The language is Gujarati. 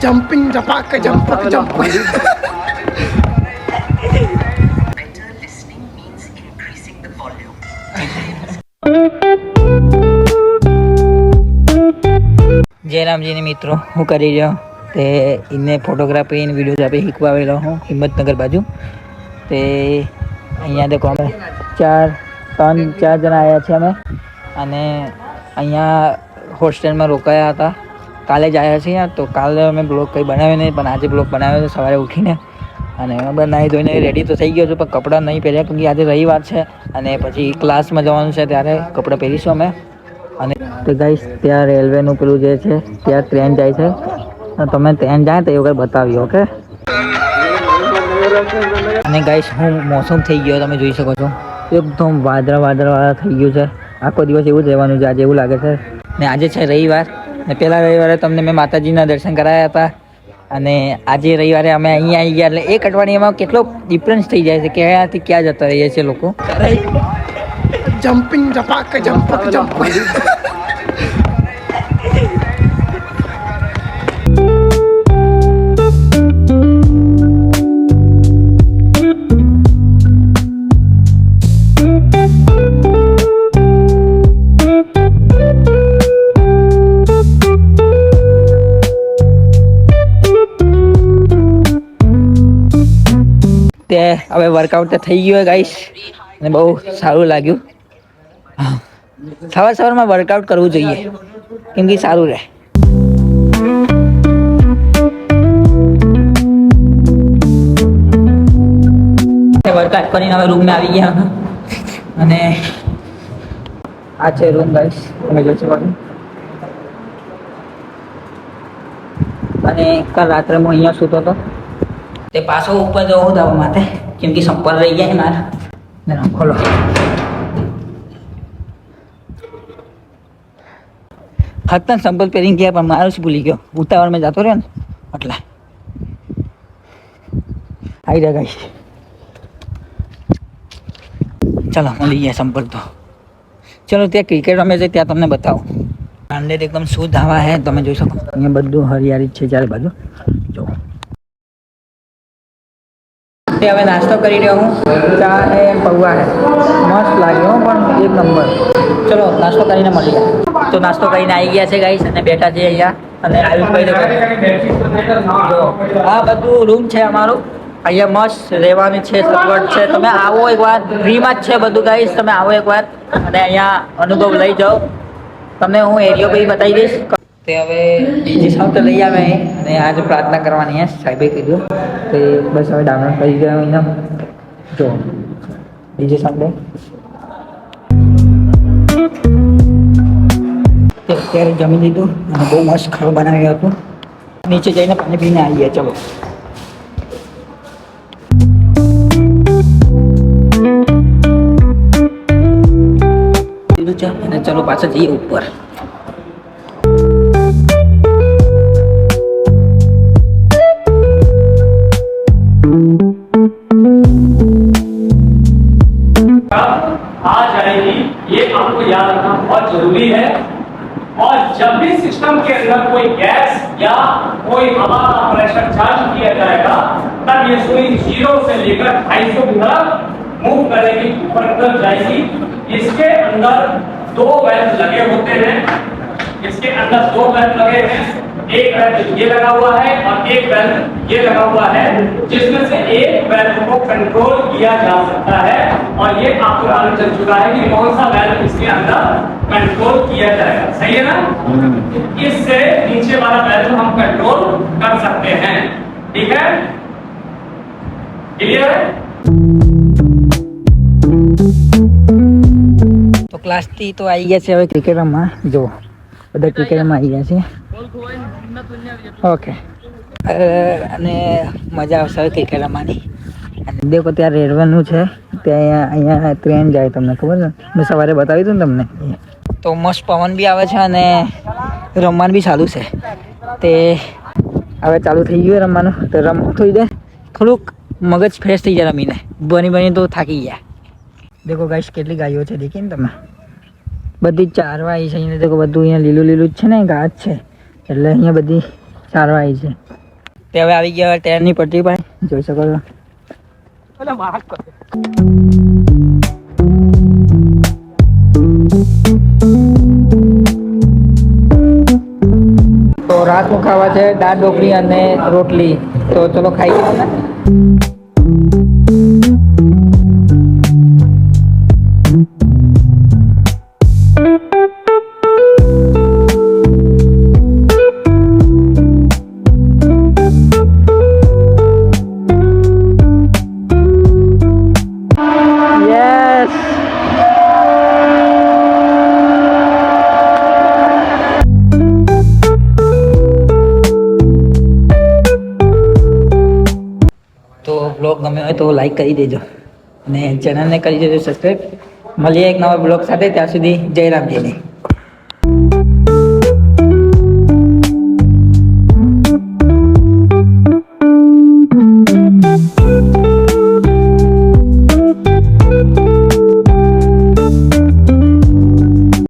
જમ્પિંગ જપાક જમ્પક જમ્પ. જયરામજીની મિત્રો હું કરી રહ્યો તે એને ફોટોગ્રાફી અને વિડીયોગ્રાફી શીખવા આવેલો હું હિંમતનગર બાજુ. તે અહીંયા દેખો અમે ચાર જણા આવ્યા છીએ અમે, અને અહીંયા હોસ્ટેલમાં રોકાયા હતા. કાલે જ આવ્યા છીએ, તો કાલે અમે બ્લોગ કંઈ બનાવ્યો નહીં, પણ આજે બ્લોગ બનાવ્યો છે સવારે ઉઠીને. અને અમે નાહી ધોઈને રેડી તો થઈ ગયો છું, પણ કપડાં નહીં પહેર્યા કેમ કે આજે રવિવાર છે અને પછી ક્લાસમાં જવાનું છે, ત્યારે કપડાં પહેરીશું અમે. અને તો ગાઈસ ત્યાં રેલવેનું પેલું જે છે ત્યાં ટ્રેન જાય છે, તમે ટ્રેન જાય તો એ વખત બતાવ્યો. ઓકે. અને ગાઈસ હું મોસમ થઈ ગયો, તમે જોઈ શકો છો એકદમ વાદળા થઈ ગયું છે. આખો દિવસ એવું જ રહેવાનું છે આજે, એવું લાગે છે. ને આજે છે રવિવાર, ને પહેલા રવિવારે તમને મેં માતાજીના દર્શન કરાયા હતા, અને આજે રવિવારે અમે અહીંયા આવી ગયા. એટલે એક અઠવાડિયામાં કેટલો ડિફરન્સ થઈ જાય છે, ક્યાંથી ક્યાં જતા રહીએ છીએ લોકો. જમ્પિંગ જપાક જમ્પક જમ્પ. તે હવે વર્કઆઉટ તો થઈ ગયું ગાઈસ, અને બહુ સારું લાગ્યું. સવારમાં વર્કઆઉટ કરવું જોઈએ કેમ કે સારું રહે. વર્કઆઉટ કરીને હવે રૂમમાં આવી ગયા, અને આ છે રૂમ ગાઈસ, તમે જોઈ શકો છો. અને કાલ રાત્રે હું અહીંયા સૂતો હતો, તે પાછો ઉપર જવું દવા માટે કેમ કે સંપલ રહી ગયા મારા. ખોલો. ફક્ત સંપલ પહેરીને ગયા, પણ મારું જ ભૂલી ગયો, ઉતાવળમાં જતો રહ્યો ને એટલે આવી રહ્યા ગાઈસ. ચાલો મળી ગયા સંપલ તો. ચલો ત્યાં ક્રિકેટ રમે છે ત્યાં તમને બતાવું. અંડેર એકદમ શુદ્ધ હવા હે, તમે જોઈ શકો. અહીંયા બધું હરિયાળી છે ચારે બાજુ. જો હવે નાસ્તો કરી રહ્યો હું, ચા હે પૌવા હે, મસ્ત લાગ્યો પણ એક નંબર. ચલો નાસ્તો કરીને મળીએ. તો નાસ્તો કરીને આવી ગયા છે ગાઈસ, અને બેઠા છે અહીંયા. અને જો આ બધું રૂમ છે અમારું, અહીંયા મસ્ત રહેવાની છે, સગવડ છે. તમે આવો એકવાર, ફ્રીમાં જ છે બધું ગાઈસ, તમે આવો એકવાર અને અહીંયા અનુભવ લઈ જાઓ. તમને હું એરિયો બી બતાવી દઈશ. તે હવે ડીજે સાઉન્ડ તો લઈ આવે, અને આજે પ્રાર્થના કરવાની હે સાહેબે કીધું, તે બસ હવે ડાઉનલોડ કરી ગયો અહીંયા. જો ડીજે સાઉન્ડ અત્યારે જમી લીધું, અને બહુ મસ્ત ખાવું બનાવ્યું હતું. નીચે જઈને પાણી પીને આવીએ. ચલો લીધું છે, અને ચલો પાછા જઈએ ઉપર. आ जाएगी, ये आपको याद रखना बहुत जरूरी है. और जब भी सिस्टम के अंदर कोई गैस या कोई हवा का प्रेशर चार्ज किया जाएगा, तब ये सुई 0 से लेकर 250 तक मूव करेगी, ऊपर तक जाएगी. इसके अंदर 2 वेल्व लगे होते हैं, इसके अंदर 2 वेल्व लगे हैं. एक वेल्व ये लगा हुआ है और एक वेल्व ये लगा हुआ है, जिसमें से एक वेल्व को कंट्रोल किया जा सकता है. और ये आपको मालूम चल चुका है कि कौन सा वेल्व इसके अंदर कंट्रोल किया जाएगा. सही है ना? इससे नीचे वाला वेल्व हम कंट्रोल कर सकते हैं. ठीक है, क्लियर है? તો ક્લાસથી તો આવી ગયા છે, હવે ક્રિકેટ રમવા. જો બધા ક્રિકેટમાં આવી ગયા છે. ઓકે, અને મજા આવશે હવે ક્રિકેટ રમવાની. અને દેખો ત્યાં રેલવેનું છે, ત્યાં અહીંયા ટ્રેન જાય, તમને ખબર છે, મેં સવારે બતાવ્યું હતું ને તમને. તો મસ્ત પવન બી આવે છે, અને રમવાનું બી સારું છે. તે હવે ચાલુ થઈ ગયું રમવાનું, તો રમવું થઈ જાય, થોડુંક મગજ ફ્રેશ થઈ જાય રમીને. બની તો થાકી ગયા. દેખો ગાઈસ કેટલી ગાયો છે, દેખી ને તમે, બધી ચારવા આવી છે. અહીંયા દેખો બધું અહીંયા લીલું જ છે ને, ઘાસ છે, એટલે અહીંયા બધી સારવા આવી છે તે હવે આવી ગયા ટ્રેનની પટરી પર જોઈ શકો છો. તો રાતનું ખાવા છે દાળ ઢોકળી અને રોટલી. તો ચલો ખાઈ લઈએ. Yes. તો બ્લોગ ગમ્યો હોય તો લાઈક કરી દેજો અને ચેનલને કરી દેજો સબસ્ક્રાઈબ. મળીએ એક નવા બ્લોગ સાથે. ત્યાં સુધી જય રામજીની.